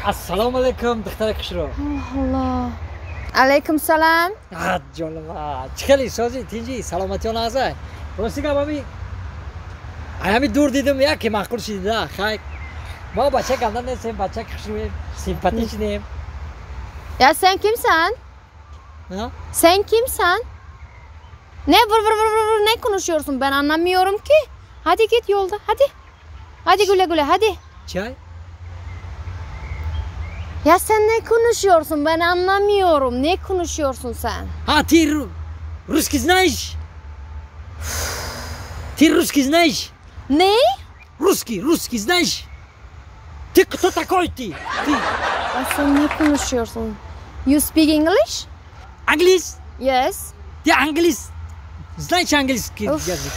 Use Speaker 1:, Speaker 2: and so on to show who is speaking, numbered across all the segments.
Speaker 1: Assalomu alaykum dixtar Kishro.
Speaker 2: Allah. Aleyküm selam.
Speaker 1: Ah canım. Çıkali sozi tinci selamat yolazay. Rosiga babi. Ayami dur dedim ya ki makul şeydi ha. Hay. Ma bacha kandan ne sen bacha Kishro'yum. Sempatikniyim.
Speaker 2: Ya sen kimsen?
Speaker 1: Ha?
Speaker 2: Sen kimsen? Ne vur ne konuşuyorsun ben anlamıyorum ki. Hadi git yolda hadi. Hadi güle güle hadi.
Speaker 1: Çay?
Speaker 2: Ya sen ne konuşuyorsun ben anlamıyorum. Ne konuşuyorsun sen?
Speaker 1: Ha ты русский знаешь? Ты русский знаешь?
Speaker 2: Ne?
Speaker 1: Русский знаешь? Ты кто такой ты?
Speaker 2: Ya sen ne konuşuyorsun? You speak English?
Speaker 1: Английский?
Speaker 2: Yes.
Speaker 1: Ты английский? Знаешь английский язык?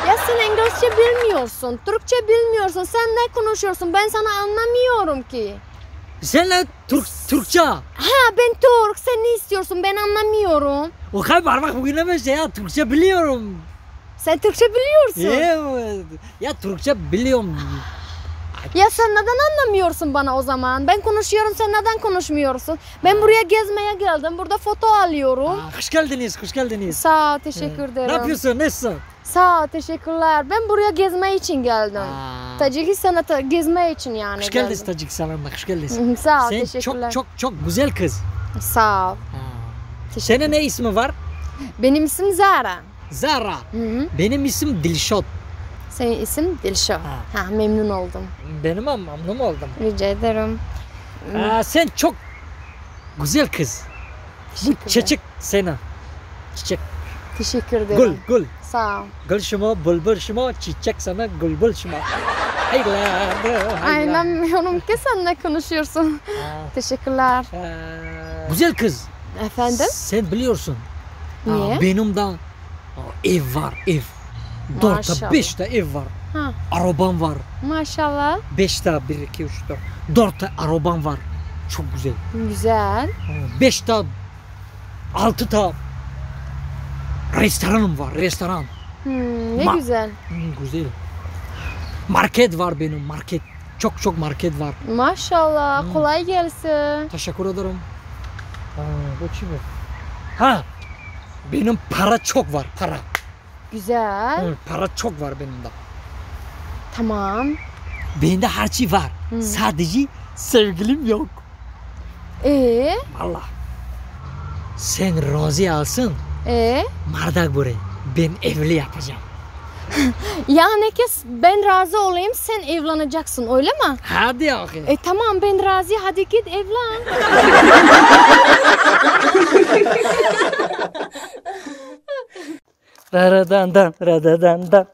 Speaker 2: Ya sen İngilizce bilmiyorsun. Türkçe bilmiyorsun. Sen ne konuşuyorsun? Ben sana anlamıyorum ki.
Speaker 1: Sen Türkçe.
Speaker 2: Ha ben Türk. Sen ne istiyorsun? Ben anlamıyorum.
Speaker 1: O kadar parmak bugünemez ya. Türkçe biliyorum.
Speaker 2: Sen Türkçe biliyorsun.
Speaker 1: Evet. Ya Türkçe biliyorum.
Speaker 2: Ya sen neden anlamıyorsun bana o zaman? Ben konuşuyorum sen neden konuşmuyorsun? Ben buraya gezmeye geldim. Burada foto alıyorum.
Speaker 1: Hoş geldiniz, hoş geldiniz.
Speaker 2: Sağ ol, teşekkür ederim.
Speaker 1: Ne yapıyorsun, nasılsın?
Speaker 2: Sağ ol, teşekkürler. Ben buraya gezme için geldim. Tacikistan'a gezme için yani
Speaker 1: Hoş
Speaker 2: geldim.
Speaker 1: geldiniz Tacikistan'a, hoş geldiniz.
Speaker 2: Sağ ol,
Speaker 1: Sen
Speaker 2: teşekkürler.
Speaker 1: çok güzel kız.
Speaker 2: Sağ ol.
Speaker 1: Senin ne ismi var?
Speaker 2: Benim isim Zara.
Speaker 1: Zara.
Speaker 2: Hı-hı.
Speaker 1: Benim isim Dilşat.
Speaker 2: Senin isim Dilşah. Ha, memnun oldum.
Speaker 1: Benim memnun oldum.
Speaker 2: Rica ederim.
Speaker 1: Sen çok güzel kız. Bu çiçek sana. Çiçek.
Speaker 2: Teşekkür ederim.
Speaker 1: Gül.
Speaker 2: Sağ ol.
Speaker 1: Gül şuma, bülbül şuma, çiçek sana, bülbül şuma.
Speaker 2: Anlamıyorum ki sen ne konuşuyorsun. Teşekkürler.
Speaker 1: Güzel kız.
Speaker 2: Efendim?
Speaker 1: Sen biliyorsun.
Speaker 2: Niye?
Speaker 1: Benim de ev var, ev. 4'te 5'te ev var.
Speaker 2: Ha.
Speaker 1: Arabam var.
Speaker 2: Maşallah.
Speaker 1: 5'te 1, 2, 3, 4. 4'te arabam var. Çok güzel.
Speaker 2: Güzel.
Speaker 1: 5'te 6'ta restoranım var, restoran.
Speaker 2: Ne güzel.
Speaker 1: Güzel. Market var benim, market. Çok market var.
Speaker 2: Maşallah. Kolay gelsin.
Speaker 1: Teşekkür ederim. Ha. Benim para çok var, para.
Speaker 2: Güzel.
Speaker 1: Para çok var benim de.
Speaker 2: Tamam.
Speaker 1: Bende her şey var. Sadece sevgilim yok. Allah. Sen razı alsın. Mardak buraya. Ben evli yapacağım.
Speaker 2: Yani ki ben razı olayım sen evleneceksin öyle mi?
Speaker 1: Hadi ya.
Speaker 2: Tamam ben razı hadi git evlen.
Speaker 1: Radadan.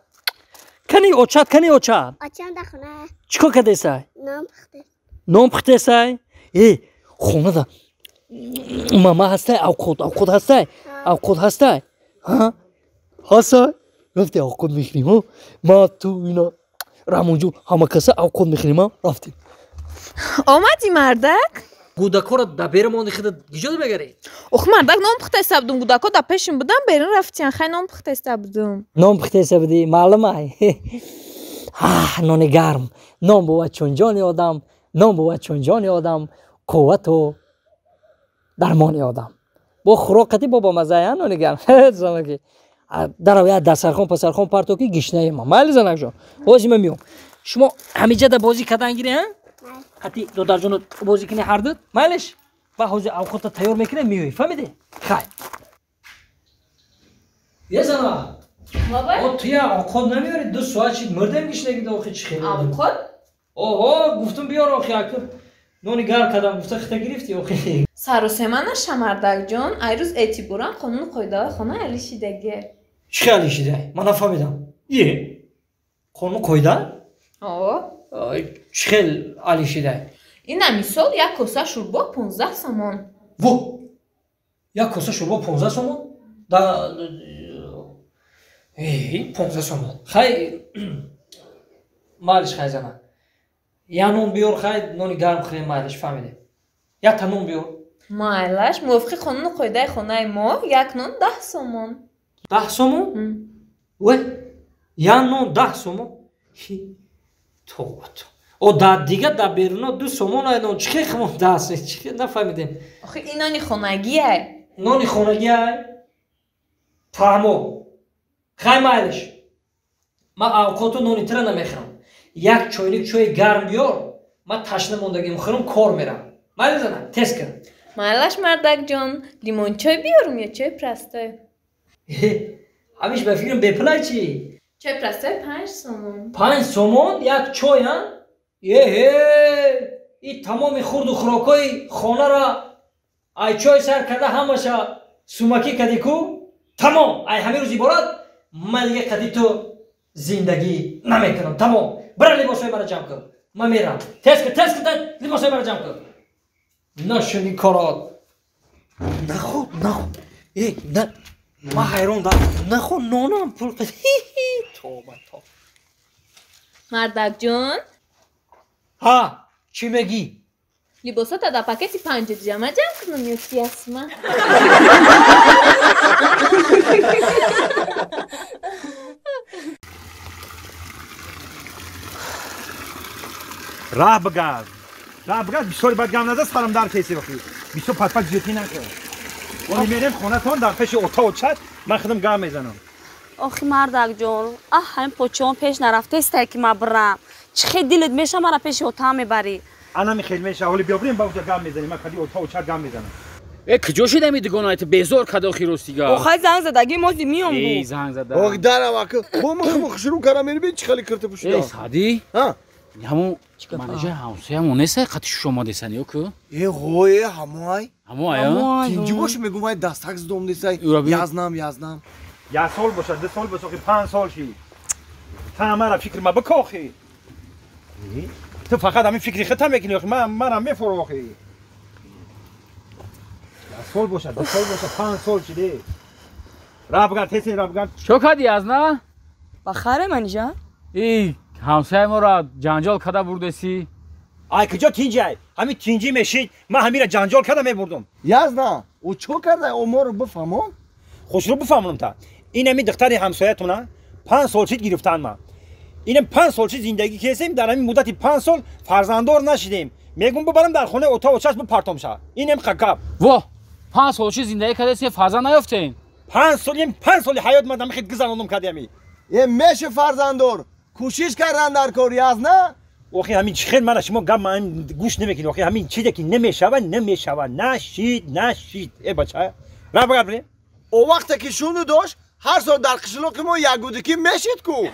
Speaker 1: Kani ocha.
Speaker 3: Açan da xona.
Speaker 1: Chiko kadesay.
Speaker 3: Nom pxte.
Speaker 1: Nom pxtesay. Xona da. Mama hastay, avqod hastay. Avqod hastay. Ha? Hastay. رفتی آقود میخریم ها ما تو اینا رمونجو همه کسا آقود میخریم ها رفتیم
Speaker 4: آمدی مردک؟
Speaker 1: گودکا رو در بیرمانی خیلی گیجا بگری
Speaker 4: اوخ مردک نام پخت حساب بودم گودکا در پیشم بودم بیرون رفتیم خیلی نام پخت حساب بودم
Speaker 1: نام پخت حساب بودی معلوم های نان گرم نام بود چونجانی آدم نام بود چونجانی آدم قوت و درمانی آدم با خوراکتی بابا مزه نان گرم زمانی در روی دسترخوان پسرخوان پرتوکی گشنه ما مال زنک جان بازی من میام شما همینجا در بازی کردن گیری ها حتی دو درجون بازی کنی هر دو مالش با حوزه اوقات تیار میکنه میوی فهمیدی خیر یه زنا
Speaker 4: بابا
Speaker 1: او توی اوقات نمیاری دو ساعت چی مردم گشنه گیده آخه چی خیلی
Speaker 4: اوقات
Speaker 1: اوه گفتم بیار آخه اکتر نونی گر کردم گفته خیلی گرفتی آخه
Speaker 4: سر و سمانه مردک جان ایروز اعتبارا قانون قایده خانه علیشیدگه
Speaker 1: چی علیشیده من نفهمیدم یه قانون قایده چخل علیشیده
Speaker 4: این مثال یک کاسه شوربا 15 سومن
Speaker 1: و یک کاسه شوربا 15 سومن دا 15 سومن خیلی مالش خیلی زمان یا نون بیار خیلی نونی گرم خیلی مالش فهمیده یا تا نون بیار
Speaker 4: مالش موافقی قانون قایده خانه ما یک نون 10 سومن
Speaker 1: 10 سومن و یا نون 10 سومن تو او دا دیگه دا بیرونا 2 سومون ایدون چی خمون دست چی نفهمیدیم
Speaker 4: آخه این نانی خونگیه.
Speaker 1: نانی خونگی های تمام خیلی مایلش من اوقاتو نانی تره نمیخرم یک چایلیک چای گرم بیار من تشنه موندگی میخورم کار میرم مایل زنم تست کن
Speaker 4: مالش مردک جان لیمون چای بیارم یا چای پرسته؟
Speaker 1: همیش به فکرم بپلای چی؟
Speaker 4: چای پرسته 5 سومون.
Speaker 1: 5 سومون یک چای ها؟ این تمام خورد و خوراکای خانه را ای چای سر کرده همشا سومکی کدی کو تمام ای همه روز عبارت من دیگه کدی تو زندگی نمیکنم تمام برای لباسای مرا جمع کن من میرم تست کن لباسای مرا جمع کن نشونی کارات نخو ای نه من حیران دارم نخو نانم پول قد توبه
Speaker 4: مردک جان
Speaker 1: ها چی میگی؟
Speaker 4: لباسات در پاکتی 5 جمع کنم یا چی اسمه؟
Speaker 5: راه بگرد 20 بعد گم نزد سرم در کیسی بخی 20 پت زیادی نکن ولی میرم خونه تون در پیش اتاق و چت من خودم گم میزنم
Speaker 6: آخی مردک جان همین پوچون پیش نرفته است که من برم چه خیلی دلت میشه مرا پیش اتاق میبری
Speaker 5: انا میخیل میشه حالی بیا بریم با اونجا گم میزنیم من کدی اتاق و چت گم میزنم
Speaker 7: کجا شده می دگونایت بزور کدا خیروستیگا
Speaker 6: آخه زنگ زدگی ما میام
Speaker 7: ای
Speaker 6: بو
Speaker 7: زنگ زده
Speaker 8: آخ در واقع خب شروع کردم میری چی خالی کرده پوشیدا
Speaker 7: ای سادی
Speaker 8: ها
Speaker 7: همون منیجر همسایه همون نیست قطع شما دیسنی او که
Speaker 8: هوی همای
Speaker 7: همون آیا
Speaker 8: تینجی باشه میگم ای دستک زدم دیسای یزنم
Speaker 5: یا سال باشه 2 سال باشه 5 سال شی تمام فکر ما بکوخی تو فقط همین فکری ختم میکنی منم میفروخی یا سال باشه 2 سال باشه 5 سال شده راه بگرد
Speaker 7: چو کدی از نه
Speaker 6: بخره منیجر
Speaker 7: ای همسایه ما را جنجال کدا بردسی
Speaker 5: ای کجا تینجی همین تینجی میشید من همین را جنجال کردم میبردم
Speaker 8: یزنا او چو کرده او ما رو بفهمون
Speaker 5: خوش رو بفهمونم تا این همین دختر همسایتونه 5 سال چیت گرفتن ما اینم 5 سال چیت زندگی کردیم در همین مدت 5 سال فرزنددار نشدیم میگم ببرم در خونه اتاق و چشم بپرتم شه اینم خکاب
Speaker 7: وا 5 سال چی زندگی کردی فرزند نیافتین
Speaker 5: 5 سال حیات من دم خید گذروندم کردمی
Speaker 8: یه میشه فرزنددار کوشش کردن در کار یزنا
Speaker 5: اوخی همین چخیر من شما گم من گوش نمیکنی اوخی همین چیزی که نمیشوه نشید ای بچه را بگرد بریم
Speaker 8: او وقت که شونو داشت هر سال در قشلو که ما یگودکی میشید کو